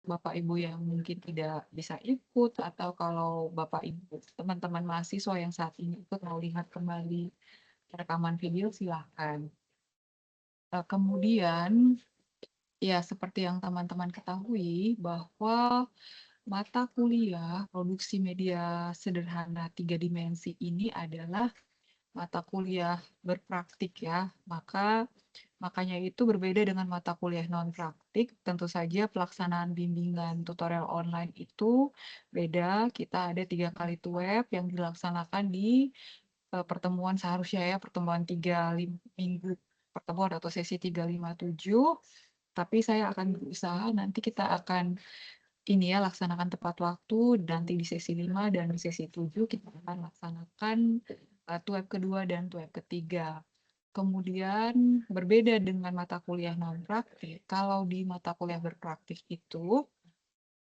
Bapak Ibu yang mungkin tidak bisa ikut atau kalau Bapak Ibu teman-teman mahasiswa yang saat ini ikut mau lihat kembali rekaman video silahkan. Kemudian ya seperti yang teman-teman ketahui bahwa mata kuliah produksi media sederhana 3 dimensi ini adalah mata kuliah berpraktik ya. Makanya itu berbeda dengan mata kuliah non praktik. Tentu saja pelaksanaan bimbingan tutorial online itu beda. Kita ada 3 kali web yang dilaksanakan di pertemuan seharusnya ya, pertemuan minggu pertemuan atau sesi 357. Tapi saya akan berusaha nanti kita akan ini ya laksanakan tepat waktu nanti di sesi 5 dan di sesi 7 kita akan laksanakan web kedua dan web ketiga. Kemudian berbeda dengan mata kuliah non praktik, kalau di mata kuliah berpraktik itu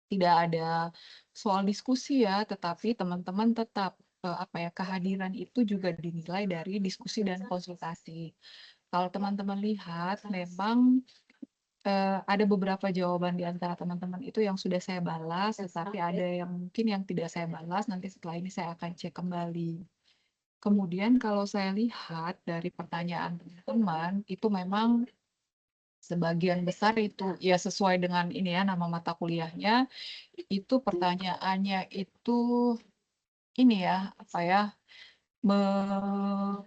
tidak ada soal diskusi ya, tetapi teman-teman tetap apa ya kehadiran itu juga dinilai dari diskusi dan konsultasi. Kalau teman-teman lihat memang ada beberapa jawaban di antara teman-teman itu yang sudah saya balas, tetapi ada yang mungkin yang tidak saya balas, nanti setelah ini saya akan cek kembali. Kemudian kalau saya lihat dari pertanyaan teman-teman, itu memang sebagian besar itu ya sesuai dengan ini ya nama mata kuliahnya, itu pertanyaannya itu ini ya, apa ya,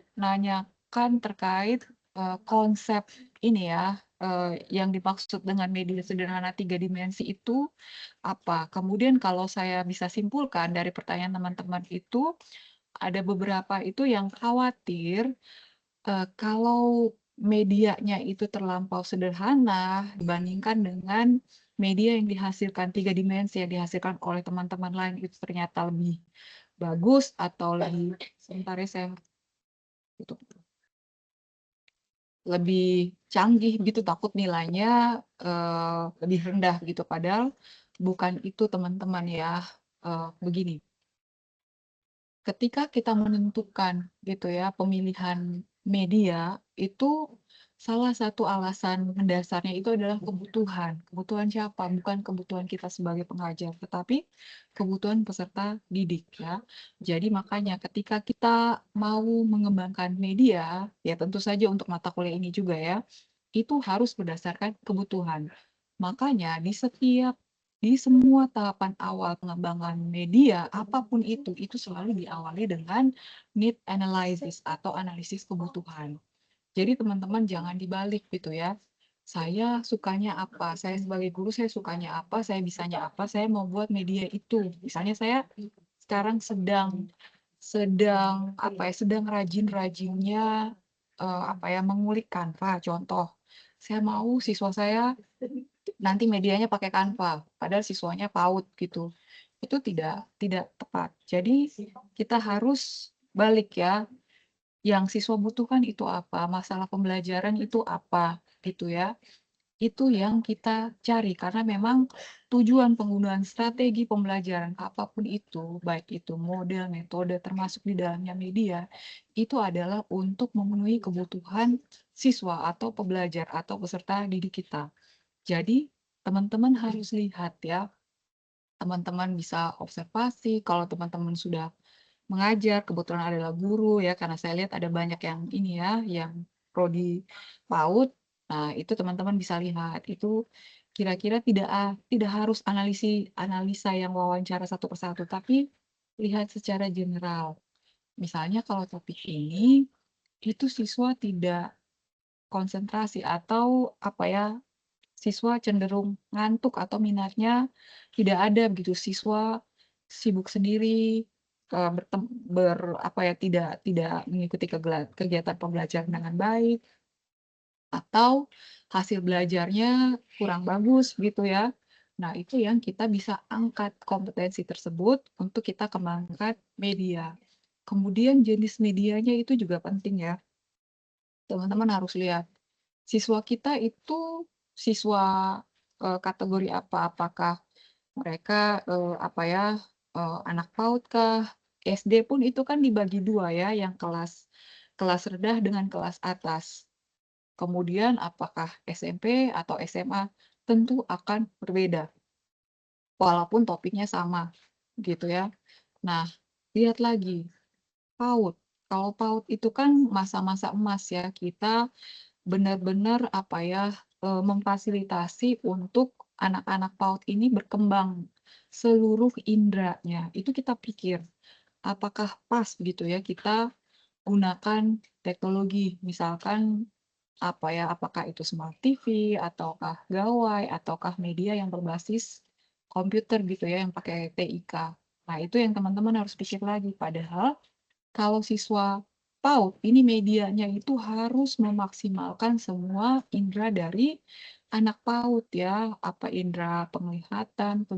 menanyakan terkait konsep ini ya, yang dimaksud dengan media sederhana 3 dimensi itu apa. Kemudian kalau saya bisa simpulkan dari pertanyaan teman-teman itu, ada beberapa itu yang khawatir kalau medianya itu terlampau sederhana dibandingkan dengan media yang dihasilkan 3 dimensi yang dihasilkan oleh teman-teman lain itu ternyata lebih bagus atau lebih sebentar ya saya tutup lebih canggih gitu takut nilainya lebih rendah gitu padahal bukan itu teman-teman ya. Begini, ketika kita menentukan gitu ya pemilihan media itu salah satu alasan mendasarnya itu adalah kebutuhan. Kebutuhan siapa? Bukan kebutuhan kita sebagai pengajar, tetapi kebutuhan peserta didik ya. Jadi makanya ketika kita mau mengembangkan media, ya tentu saja untuk mata kuliah ini juga ya, itu harus berdasarkan kebutuhan. Makanya di semua tahapan awal pengembangan media, apapun itu selalu diawali dengan need analysis atau analisis kebutuhan. Jadi teman-teman jangan dibalik gitu ya. Saya sukanya apa? Saya sebagai guru saya sukanya apa? Saya bisanya apa? Saya mau buat media itu. Misalnya saya sekarang sedang sedang apa ya? Sedang rajin-rajinnya apa ya? Mengulik Canva contoh. Saya mau siswa saya nanti medianya pakai Canva, padahal siswanya PAUD gitu. Itu tidak tepat. Jadi kita harus balik ya, yang siswa butuhkan itu apa, masalah pembelajaran itu apa, gitu ya. Itu yang kita cari karena memang tujuan penggunaan strategi pembelajaran apapun itu, baik itu model, metode, termasuk di dalamnya media, itu adalah untuk memenuhi kebutuhan siswa atau pembelajar atau peserta didik kita. Jadi, teman-teman harus lihat ya, teman-teman bisa observasi, kalau teman-teman sudah mengajar, kebetulan adalah guru ya, karena saya lihat ada banyak yang ini ya, yang prodi PAUD. Nah, itu teman-teman bisa lihat, itu kira-kira tidak harus analisa yang wawancara satu persatu, tapi lihat secara general. Misalnya kalau topik ini, itu siswa tidak konsentrasi atau apa ya, siswa cenderung ngantuk atau minatnya tidak ada begitu. Siswa sibuk sendiri, apa ya, tidak mengikuti kegiatan pembelajaran dengan baik, atau hasil belajarnya kurang bagus gitu ya. Nah, itu yang kita bisa angkat kompetensi tersebut untuk kita kembangkan media. Kemudian jenis medianya itu juga penting ya. Teman-teman harus lihat siswa kita itu siswa kategori apa? Apakah mereka apa ya anak PAUD kah? SD pun itu kan dibagi dua ya, yang kelas kelas rendah dengan kelas atas. Kemudian apakah SMP atau SMA tentu akan berbeda. walaupun topiknya sama, gitu ya. Nah, lihat lagi, PAUD. Kalau PAUD itu kan masa-masa emas ya, kita benar-benar apa ya, memfasilitasi untuk anak-anak PAUD ini berkembang seluruh inderanya. Itu kita pikir, apakah pas gitu ya kita gunakan teknologi, misalkan apa ya, apakah itu smart TV, ataukah gawai, ataukah media yang berbasis komputer gitu ya, yang pakai TIK. Nah, itu yang teman-teman harus pikir lagi. Padahal kalau siswa PAUD, ini medianya itu harus memaksimalkan semua indera dari anak PAUD ya, apa indera penglihatan,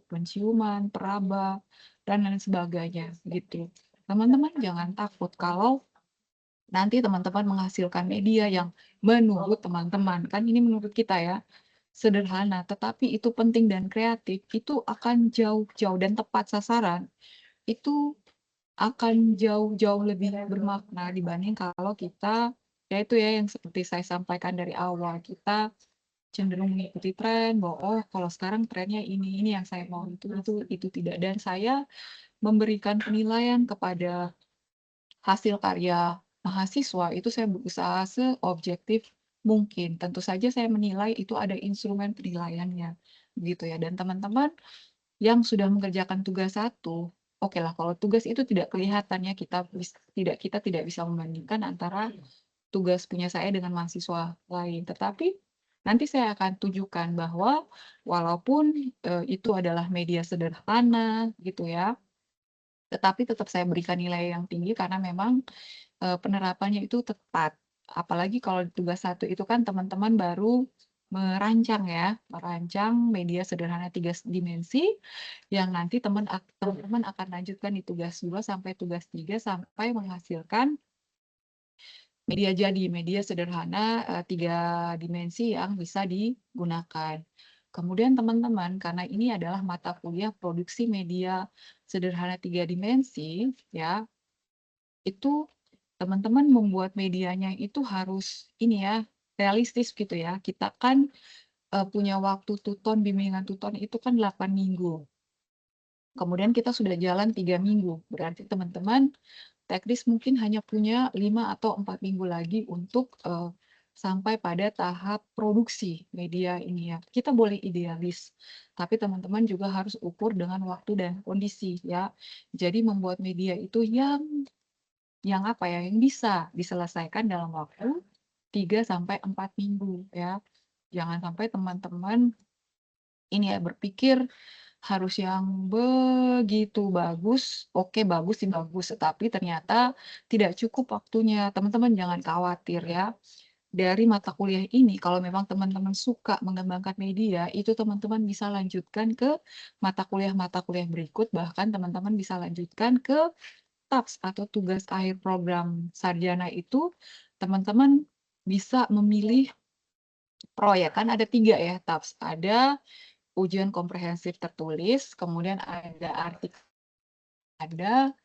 penciuman, peraba, dan lain sebagainya gitu. Teman-teman jangan takut kalau nanti teman-teman menghasilkan media yang menurut teman-teman, kan ini menurut kita ya, sederhana, tetapi itu penting dan kreatif, itu akan jauh-jauh dan tepat sasaran, itu akan jauh-jauh lebih bermakna dibanding kalau kita, ya itu ya yang seperti saya sampaikan dari awal, kita cenderung mengikuti tren bahwa, oh kalau sekarang trennya ini yang saya mau, itu tidak. Dan saya memberikan penilaian kepada hasil karya mahasiswa itu saya berusaha seobjektif mungkin. Tentu saja saya menilai itu ada instrumen penilaiannya, gitu ya. Dan teman-teman yang sudah mengerjakan tugas satu, oke lah kalau tugas itu tidak kelihatan ya kita tidak bisa membandingkan antara tugas punya saya dengan mahasiswa lain. Tetapi nanti saya akan tunjukkan bahwa walaupun itu adalah media sederhana gitu ya, tetapi tetap saya berikan nilai yang tinggi karena memang penerapannya itu tepat. Apalagi kalau di tugas satu itu kan teman-teman baru merancang ya, merancang media sederhana 3 dimensi yang nanti teman-teman akan lanjutkan di tugas 2 sampai tugas 3 sampai menghasilkan media jadi, media sederhana 3 dimensi yang bisa digunakan. Kemudian teman-teman, karena ini adalah mata kuliah produksi media sederhana 3 dimensi ya, itu teman-teman membuat medianya itu harus ini ya, realistis gitu ya. Kita kan, punya waktu tuton, bimbingan tuton itu kan 8 minggu. Kemudian kita sudah jalan 3 minggu, berarti teman-teman teknis mungkin hanya punya 5 atau 4 minggu lagi untuk, sampai pada tahap produksi media ini ya. Kita boleh idealis, tapi teman-teman juga harus ukur dengan waktu dan kondisi ya. Jadi membuat media itu yang apa ya, yang bisa diselesaikan dalam waktu 3 sampai 4 minggu ya. Jangan sampai teman-teman ini ya, berpikir harus yang begitu bagus, oke bagus sih bagus, tetapi ternyata tidak cukup waktunya. Teman-teman jangan khawatir ya. Dari mata kuliah ini, kalau memang teman-teman suka mengembangkan media, itu teman-teman bisa lanjutkan ke mata kuliah berikut, bahkan teman-teman bisa lanjutkan ke TAPS atau tugas akhir program sarjana itu, teman-teman bisa memilih proyek, kan ada 3 ya TAPS, ada ujian komprehensif tertulis, kemudian ada artikel, ada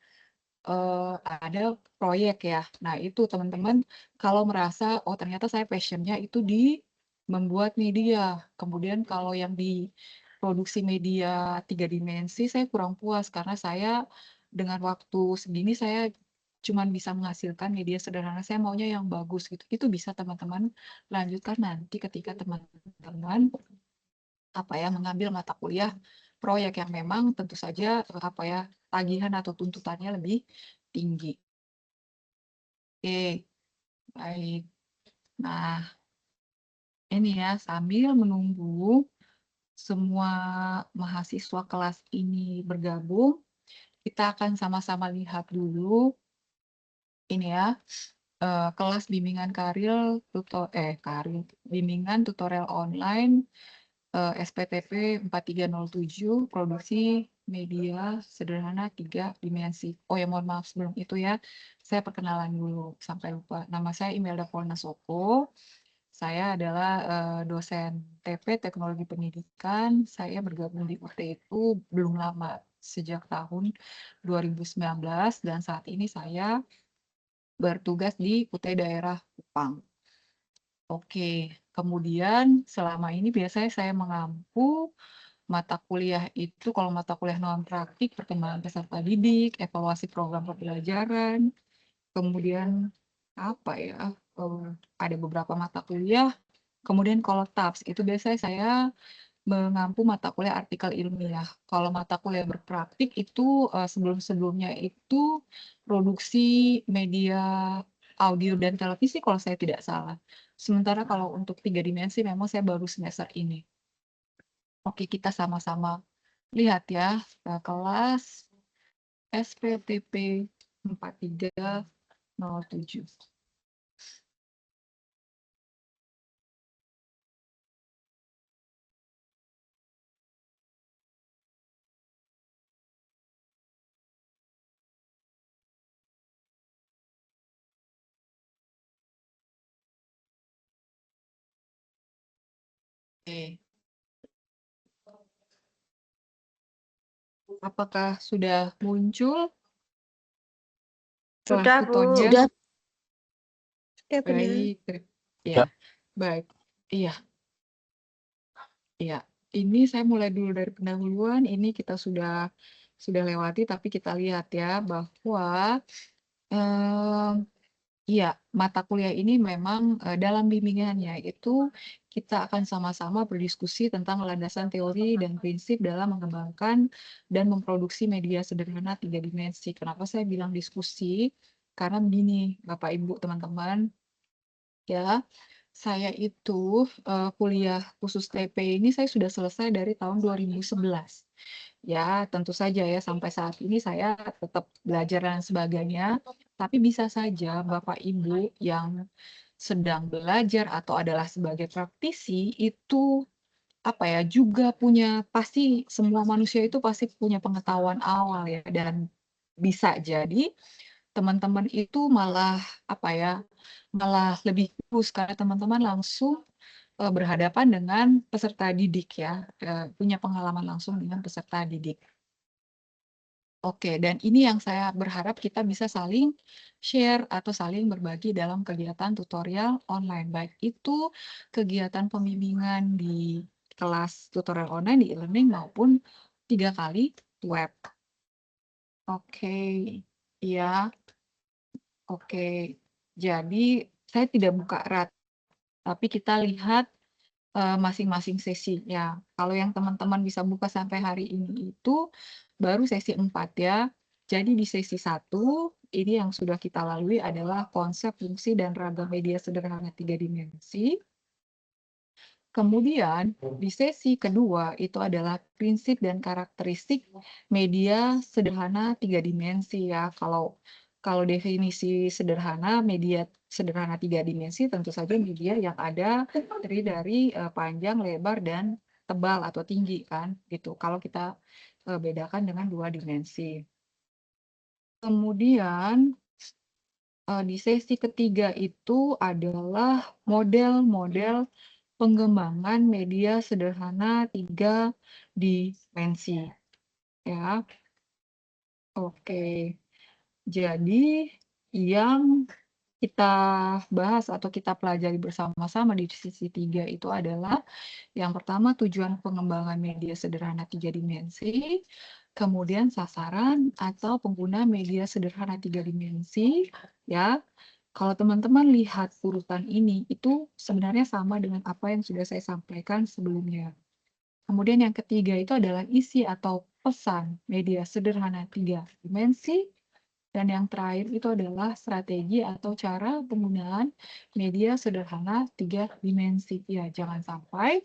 ada proyek ya. Nah itu teman-teman kalau merasa, oh ternyata saya passion-nya itu di membuat media, kemudian kalau yang di produksi media 3 dimensi saya kurang puas karena saya dengan waktu segini saya cuman bisa menghasilkan media sederhana, saya maunya yang bagus gitu. Itu bisa teman-teman lanjutkan nanti ketika teman-teman apa ya, mengambil mata kuliah proyek yang memang tentu saja apa ya, tagihan atau tuntutannya lebih tinggi. Oke, baik. Nah, ini ya, sambil menunggu semua mahasiswa kelas ini bergabung, kita akan sama-sama lihat dulu ini ya, kelas bimbingan bimbingan tutorial online SPTP 4307 produksi media sederhana 3 dimensi. Oh ya mohon maaf sebelum itu ya, saya perkenalan dulu sampai lupa. Nama saya Imelda Polnasoko. Saya adalah dosen TP Teknologi Pendidikan. Saya bergabung di UT itu belum lama, sejak tahun 2019 dan saat ini saya bertugas di UT daerah Kupang. Oke, kemudian selama ini biasanya saya mengampu mata kuliah itu kalau mata kuliah non praktik, perkembangan peserta didik, evaluasi program pembelajaran, kemudian apa ya, ada beberapa mata kuliah, kemudian kalau TAPS itu biasanya saya mengampu mata kuliah artikel ilmiah. Kalau mata kuliah berpraktik itu, sebelum-sebelumnya itu produksi media audio dan televisi kalau saya tidak salah. Sementara kalau untuk 3 dimensi memang saya baru semester ini. Oke, kita sama-sama lihat ya, kelas SPTP 4307. Oke, apakah sudah muncul kelas Sudah, Bu. tutornya? Sudah. Ya, Bunda. Baik, ya, baik. Iya, iya. Ini saya mulai dulu dari pendahuluan. Ini kita sudah lewati, tapi kita lihat ya bahwa iya, mata kuliah ini memang dalam bimbingannya itu kita akan sama-sama berdiskusi tentang landasan teori dan prinsip dalam mengembangkan dan memproduksi media sederhana 3 dimensi. Kenapa saya bilang diskusi? Karena begini, Bapak Ibu, teman-teman, ya, saya itu kuliah khusus TP ini saya sudah selesai dari tahun 2011. Ya, tentu saja ya sampai saat ini saya tetap belajar dan sebagainya, tapi bisa saja Bapak Ibu yang sedang belajar atau adalah sebagai praktisi itu apa ya juga punya pasti semua manusia itu pasti punya pengetahuan awal ya dan bisa jadi teman-teman itu malah apa ya malah lebih bagus karena teman-teman langsung berhadapan dengan peserta didik ya, punya pengalaman langsung dengan peserta didik. Oke, dan ini yang saya berharap kita bisa saling share atau saling berbagi dalam kegiatan tutorial online, baik itu kegiatan pembimbingan di kelas tutorial online di e-learning maupun 3 kali web. Oke, iya, oke. Jadi saya tidak buka erat, tapi kita lihat masing-masing sesinya. Kalau yang teman-teman bisa buka sampai hari ini itu baru sesi 4 ya. Jadi di sesi 1 ini yang sudah kita lalui adalah konsep, fungsi, dan ragam media sederhana 3 dimensi. Kemudian di sesi kedua itu adalah prinsip dan karakteristik media sederhana 3 dimensi ya. Kalau definisi sederhana, media sederhana 3 dimensi tentu saja media yang ada terdiri dari panjang, lebar, dan tebal atau tinggi kan gitu. Kalau kita bedakan dengan 2 dimensi. Kemudian di sesi ketiga itu adalah model-model pengembangan media sederhana 3 dimensi. Ya, oke. Jadi yang kita bahas atau kita pelajari bersama-sama di sesi 3 itu adalah yang pertama tujuan pengembangan media sederhana 3 dimensi, kemudian sasaran atau pengguna media sederhana 3 dimensi, ya. Kalau teman-teman lihat urutan ini, itu sebenarnya sama dengan apa yang sudah saya sampaikan sebelumnya. Kemudian yang ketiga itu adalah isi atau pesan media sederhana 3 dimensi. Dan yang terakhir itu adalah strategi atau cara penggunaan media sederhana 3 dimensi. Ya, jangan sampai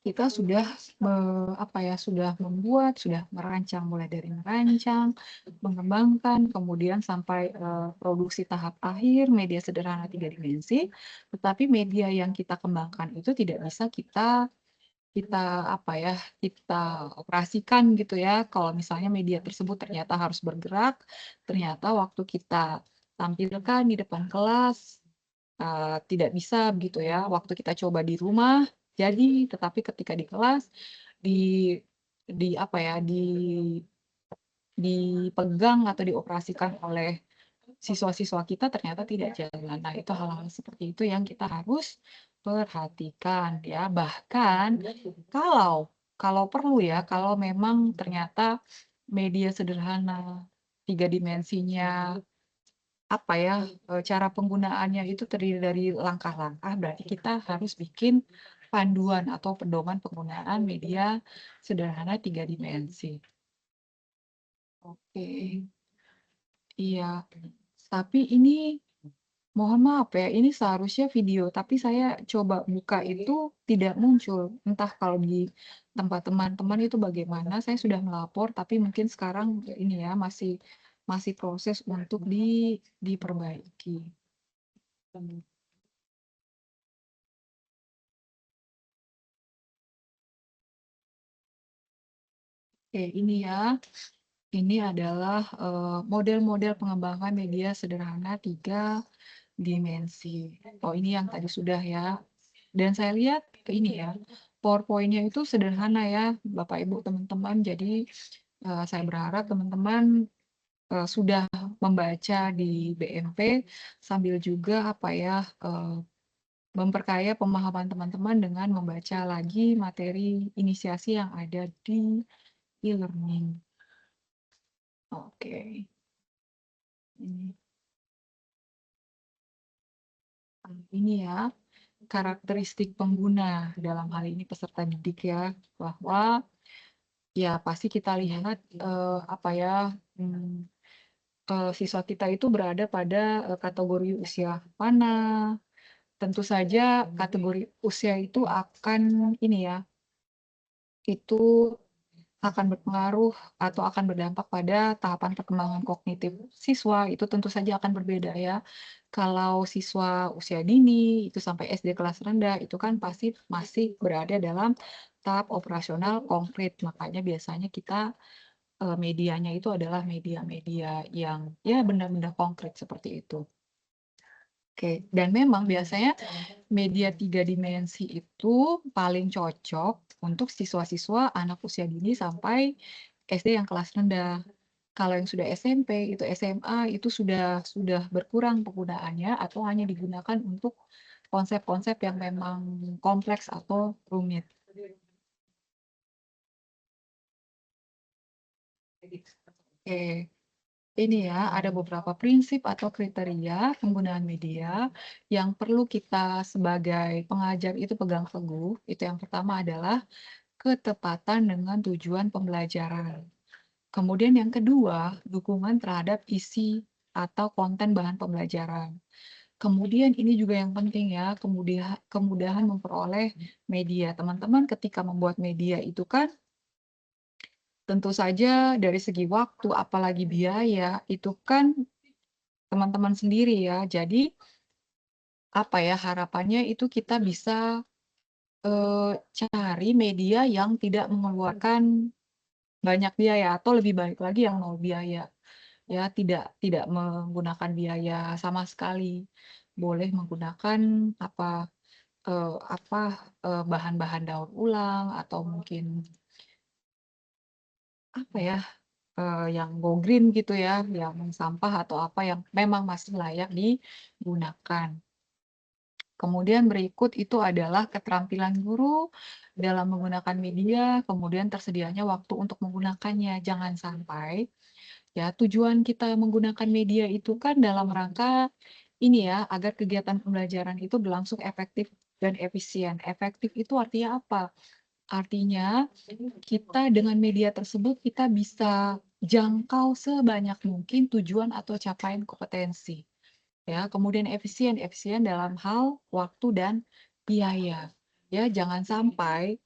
kita sudah sudah membuat, sudah merancang, mulai dari merancang, mengembangkan, kemudian sampai produksi tahap akhir media sederhana 3 dimensi, tetapi media yang kita kembangkan itu tidak bisa kita kita operasikan gitu ya. Kalau misalnya media tersebut ternyata harus bergerak, ternyata waktu kita tampilkan di depan kelas tidak bisa begitu ya. Waktu kita coba di rumah jadi, tetapi ketika di kelas di dipegang atau dioperasikan oleh siswa-siswa kita ternyata tidak jalan. Nah, itu hal-hal seperti itu yang kita harus perhatikan ya. Bahkan kalau kalau perlu ya, kalau memang ternyata media sederhana, 3 dimensinya, apa ya, cara penggunaannya itu terdiri dari langkah-langkah, berarti kita harus bikin panduan atau pedoman penggunaan media sederhana 3 dimensi. Oke, iya. Tapi ini mohon maaf ya, ini seharusnya video, tapi saya coba buka itu tidak muncul. Entah kalau di tempat teman-teman itu bagaimana, saya sudah melapor, tapi mungkin sekarang ini ya, masih masih proses untuk diperbaiki. Oke, ini ya, ini adalah model-model pengembangan media sederhana 3 dimensi. Oh, ini yang tadi sudah ya. Dan saya lihat ini ya, PowerPoint-nya itu sederhana ya, Bapak Ibu teman-teman. Jadi saya berharap teman-teman sudah membaca di BMP sambil juga apa ya, memperkaya pemahaman teman-teman dengan membaca lagi materi inisiasi yang ada di e-learning. Oke, ini ini ya karakteristik pengguna dalam hal ini peserta didik ya, bahwa ya pasti kita lihat apa ya, hmm, siswa kita itu berada pada kategori usia mana. Tentu saja kategori usia itu akan ini ya, itu akan berpengaruh atau akan berdampak pada tahapan perkembangan kognitif siswa, itu tentu saja akan berbeda ya. Kalau siswa usia dini, itu sampai SD kelas rendah, itu kan pasti masih berada dalam tahap operasional konkret. Makanya biasanya kita medianya itu adalah media-media yang ya benar-benar konkret seperti itu. Oke, dan memang biasanya media 3 dimensi itu paling cocok untuk siswa-siswa anak usia dini sampai SD yang kelas rendah. Kalau yang sudah SMP, itu SMA, itu sudah berkurang penggunaannya atau hanya digunakan untuk konsep-konsep yang memang kompleks atau rumit. Oke. Ini ya, ada beberapa prinsip atau kriteria penggunaan media yang perlu kita sebagai pengajar itu pegang teguh. Itu yang pertama adalah ketepatan dengan tujuan pembelajaran. Kemudian yang kedua, dukungan terhadap isi atau konten bahan pembelajaran. Kemudian ini juga yang penting ya, kemudahan memperoleh media. Teman-teman ketika membuat media itu kan tentu saja dari segi waktu, apalagi biaya, itu kan teman-teman sendiri ya. Jadi, apa ya, harapannya itu kita bisa, cari media yang tidak mengeluarkan banyak biaya atau lebih baik lagi yang nol biaya. Ya, tidak menggunakan biaya sama sekali. Boleh menggunakan apa, apa, bahan-bahan daur ulang atau mungkin, apa ya, yang go green gitu ya, yang sampah atau apa yang memang masih layak digunakan. Kemudian berikut itu adalah keterampilan guru dalam menggunakan media, kemudian tersedianya waktu untuk menggunakannya. Jangan sampai ya tujuan kita menggunakan media itu kan dalam rangka ini ya, agar kegiatan pembelajaran itu berlangsung efektif dan efisien. Efektif itu artinya apa? Artinya kita dengan media tersebut kita bisa jangkau sebanyak mungkin tujuan atau capaian kompetensi. Ya, kemudian efisien, efisien dalam hal waktu dan biaya. Ya, jangan sampai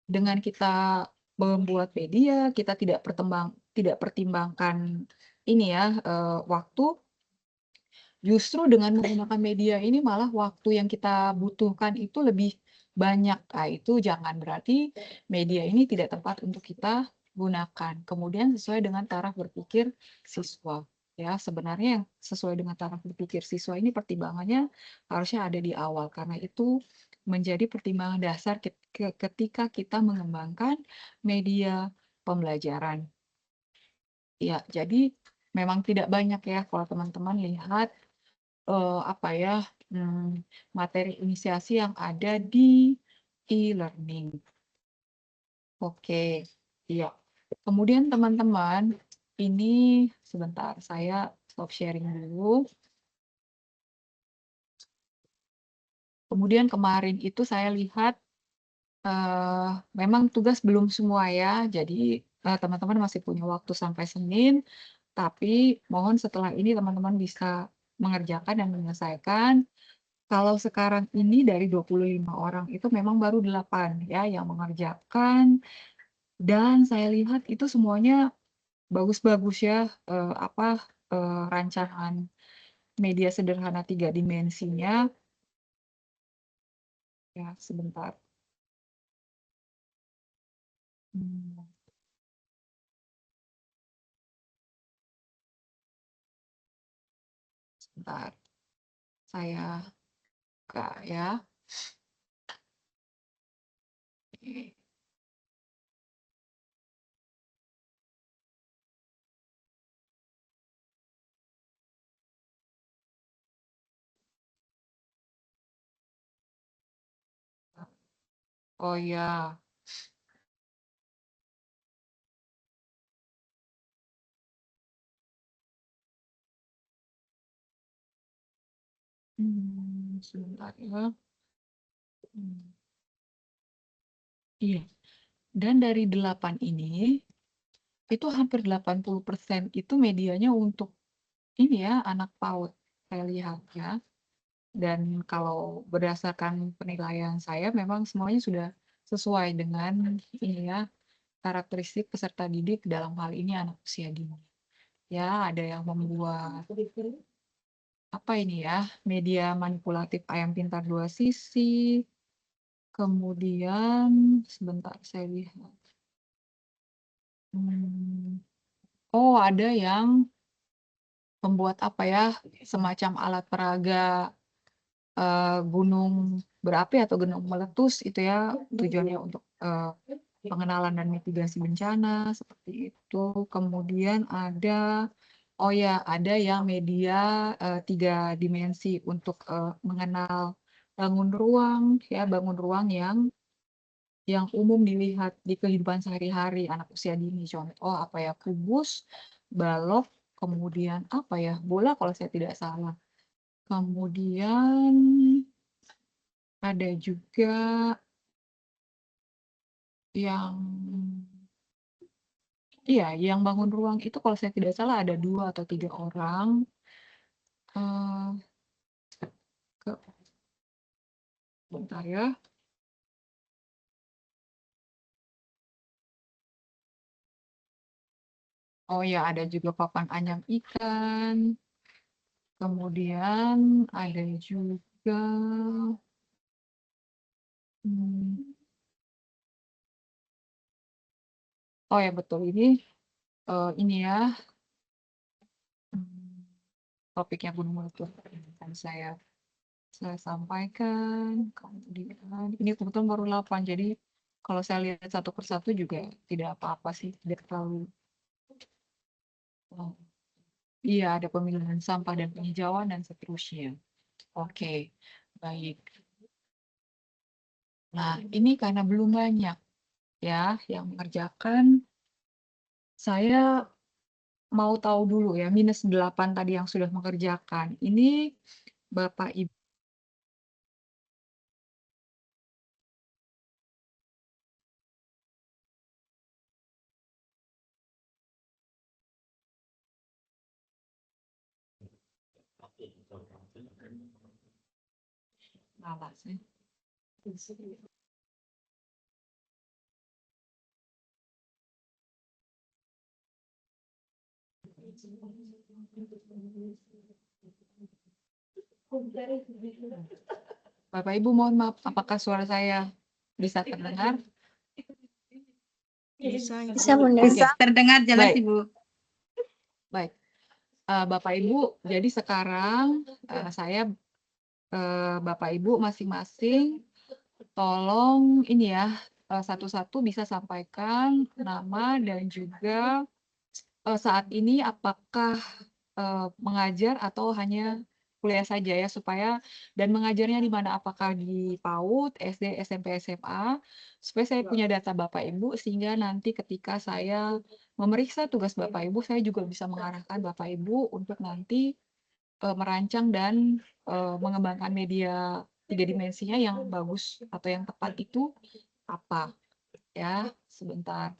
dengan kita membuat media, kita tidak pertimbangkan ini ya, waktu, justru dengan menggunakan media ini malah waktu yang kita butuhkan itu lebih banyak. Nah, itu jangan, berarti media ini tidak tepat untuk kita gunakan. Kemudian sesuai dengan taraf berpikir siswa. Ya, sebenarnya yang sesuai dengan taraf berpikir siswa ini pertimbangannya harusnya ada di awal, karena itu menjadi pertimbangan dasar ketika kita mengembangkan media pembelajaran. Ya, jadi memang tidak banyak ya kalau teman-teman lihat apa ya, materi inisiasi yang ada di e-learning. Oke, iya. Kemudian teman-teman, ini sebentar saya stop sharing dulu. Kemudian kemarin itu saya lihat, memang tugas belum semua ya, jadi, teman-teman masih punya waktu sampai Senin, tapi mohon setelah ini teman-teman bisa mengerjakan dan menyelesaikan. Kalau sekarang ini dari 25 orang itu memang baru 8 ya yang mengerjakan, dan saya lihat itu semuanya bagus-bagus ya, rancangan media sederhana 3 dimensinya. Ya, sebentar. Mmm, sebentar, saya buka ya. Oke. Oh ya, sebentar ya. Mmm, iya, dan dari 8 ini, itu hampir 80% itu medianya untuk ini ya, anak PAUD, saya lihat ya. Dan kalau berdasarkan penilaian saya memang semuanya sudah sesuai dengan ini ya, karakteristik peserta didik dalam hal ini anak usia dini. Ya, ada yang membuat apa ini ya, media manipulatif ayam pintar dua sisi, kemudian sebentar saya lihat. Oh, ada yang membuat apa ya, semacam alat peraga gunung berapi atau gunung meletus itu ya, tujuannya untuk, pengenalan dan mitigasi bencana, seperti itu. Kemudian ada oh ya, ada yang media, 3 dimensi untuk, mengenal bangun ruang ya, bangun ruang yang umum dilihat di kehidupan sehari-hari anak usia dini. Contoh apa ya, kubus, balok, kemudian apa ya, bola kalau saya tidak salah. Kemudian ada juga yang iya, yang bangun ruang itu kalau saya tidak salah ada 2 atau 3 orang, eee, ke bentar ya. Oh ya, ada juga papan anyam ikan, kemudian ada juga, mmm, oh ya betul ini ya, mmm, topiknya gunung meletus akan saya sampaikan, kemudian ini kebetulan baru 8, jadi kalau saya lihat satu persatu juga tidak apa-apa sih, tidak terlalu oh, iya ada pemilihan sampah dan penghijauan dan seterusnya. Oke, baik. Nah, ini karena belum banyak ya yang mengerjakan, saya mau tahu dulu ya, -8 tadi yang sudah mengerjakan, ini Bapak Ibu malas ya. Bapak Ibu mohon maaf, apakah suara saya bisa terdengar? Bisa, Bisa, Ibu. Bunda. Oke, Terdengar jelas, baik. Ibu. Baik, Bapak Ibu, jadi sekarang, saya, Bapak Ibu masing-masing tolong ini ya, satu-satu bisa sampaikan nama dan juga, saat ini apakah, mengajar atau hanya kuliah saja ya, supaya dan mengajarnya di mana, apakah di PAUD, SD, SMP, SMA, supaya saya punya data Bapak Ibu, sehingga nanti ketika saya memeriksa tugas Bapak Ibu, saya juga bisa mengarahkan Bapak Ibu untuk nanti, merancang dan, mengembangkan media 3 dimensinya yang bagus atau yang tepat itu apa, ya. Sebentar.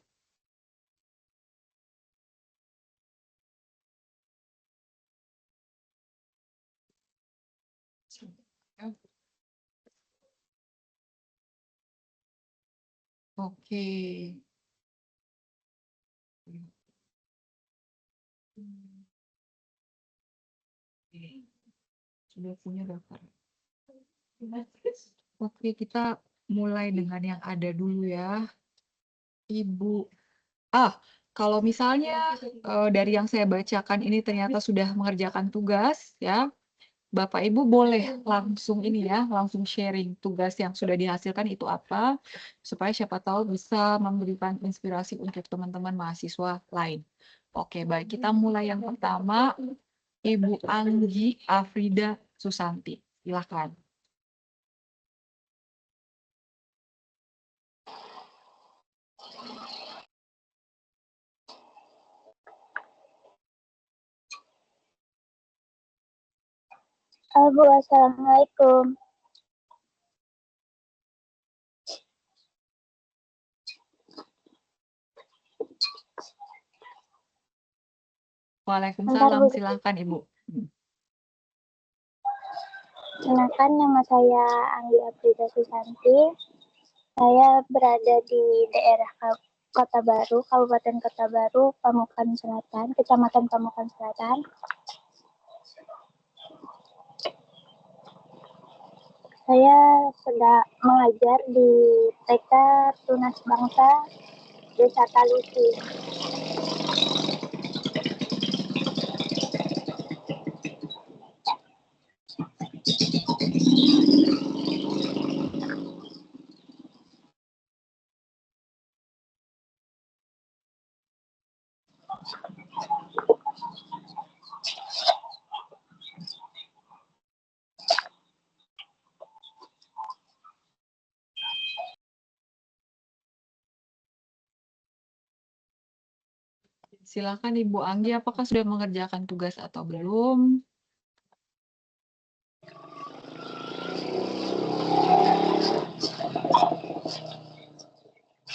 Oke. Oke, sudah punya daftar. Oke, kita mulai dengan yang ada dulu ya. Ibu. Kalau misalnya dari yang saya bacakan ini ternyata sudah mengerjakan tugas ya, Bapak Ibu boleh langsung ini ya, langsung sharing tugas yang sudah dihasilkan itu apa, supaya siapa tahu bisa memberikan inspirasi untuk teman-teman mahasiswa lain. Oke, baik. Kita mulai yang pertama, Ibu Anggi Afrida Susanti. Silakan. Bu, assalamualaikum. Waalaikumsalam, Bu. silakan Ibu. Kenalkan, nama saya Anggi Afrida Susanti. Saya berada di daerah Kota Baru, Kabupaten Kota Baru, Pamukan Selatan, Kecamatan Pamukan Selatan. Saya sedang mengajar di TK Tunas Bangsa Desa Talusi. Silakan Ibu Anggi, apakah sudah mengerjakan tugas atau belum?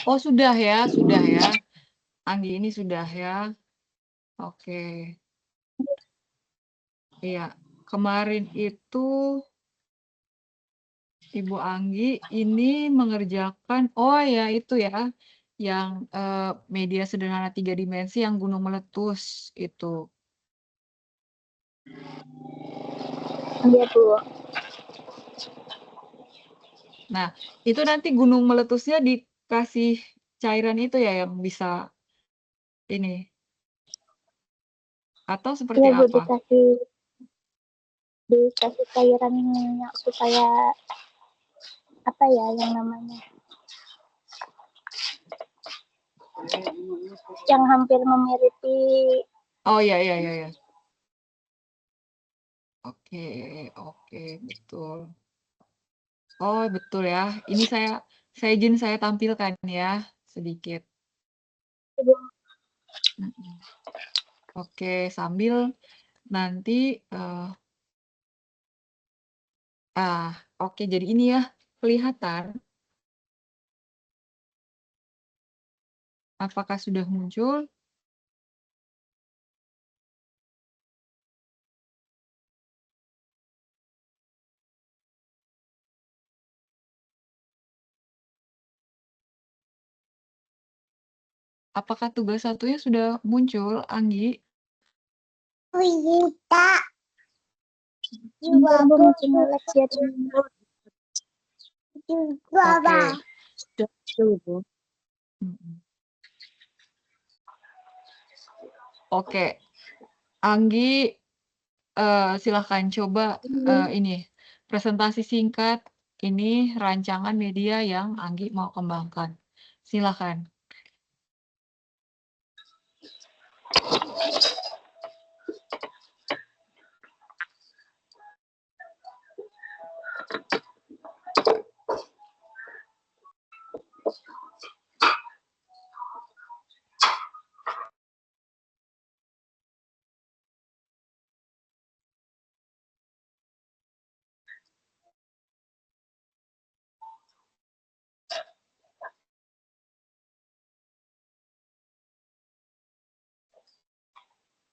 Oh, sudah ya, sudah ya. Anggi ini sudah ya. Oke. Iya, kemarin itu Ibu Anggi ini mengerjakan, oh ya itu ya, yang media sederhana 3 dimensi yang gunung meletus itu. Iya, Bu. Nah, itu nanti gunung meletusnya dikasih cairan itu ya yang bisa ini. Atau seperti Iya, Bu, apa? dikasih cairan minyak supaya apa ya yang namanya yang hampir memiripi. Oh ya ya ya ya. Oke, oke, betul. Oh, betul ya. Ini izin saya tampilkan ya sedikit. Oke, sambil nanti oke, jadi ini ya kelihatan. Apakah sudah muncul? Apakah tugas satunya sudah muncul, Anggi? Oke. Oke, Anggi, silahkan coba ini presentasi singkat ini rancangan media yang Anggi mau kembangkan. Silakan.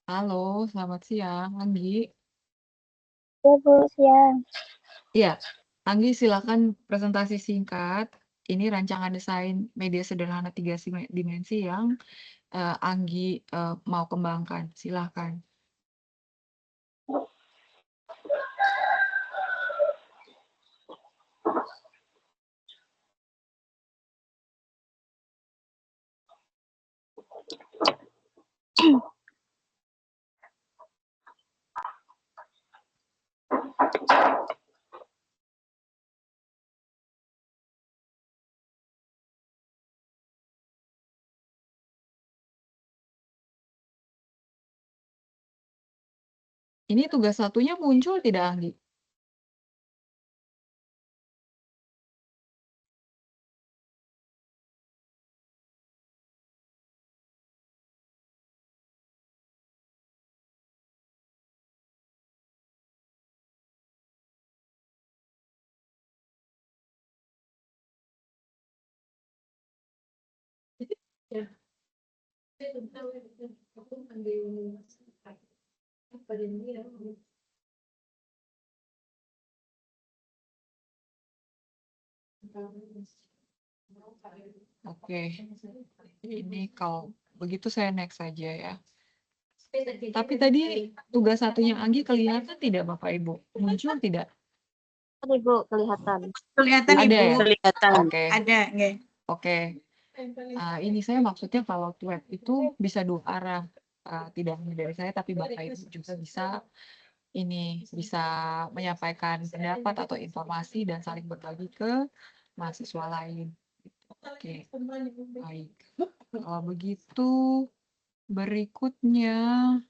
Halo, selamat siang, Anggi. Ya, Bu, siang. Iya, Anggi silakan presentasi singkat. Ini rancangan desain media sederhana 3 dimensi yang Anggi mau kembangkan. Silakan. Ini tugas satunya muncul tidak, Anggi? Ya. Oke, ini kalau begitu saya next saja ya. Tapi tadi tugas satunya Anggi kelihatan tidak Bapak Ibu? Muncul tidak? Ibu kelihatan. Kelihatan Ada Ibu. ya? Kelihatan. Oke. Ada, nggih. Oke. Ini saya maksudnya kalau web itu bisa dua arah. Tidak hanya dari saya, tapi Bapak Ibu juga bisa menyampaikan pendapat atau informasi dan saling berbagi ke mahasiswa lain. Oke, baik. Kalau begitu, berikutnya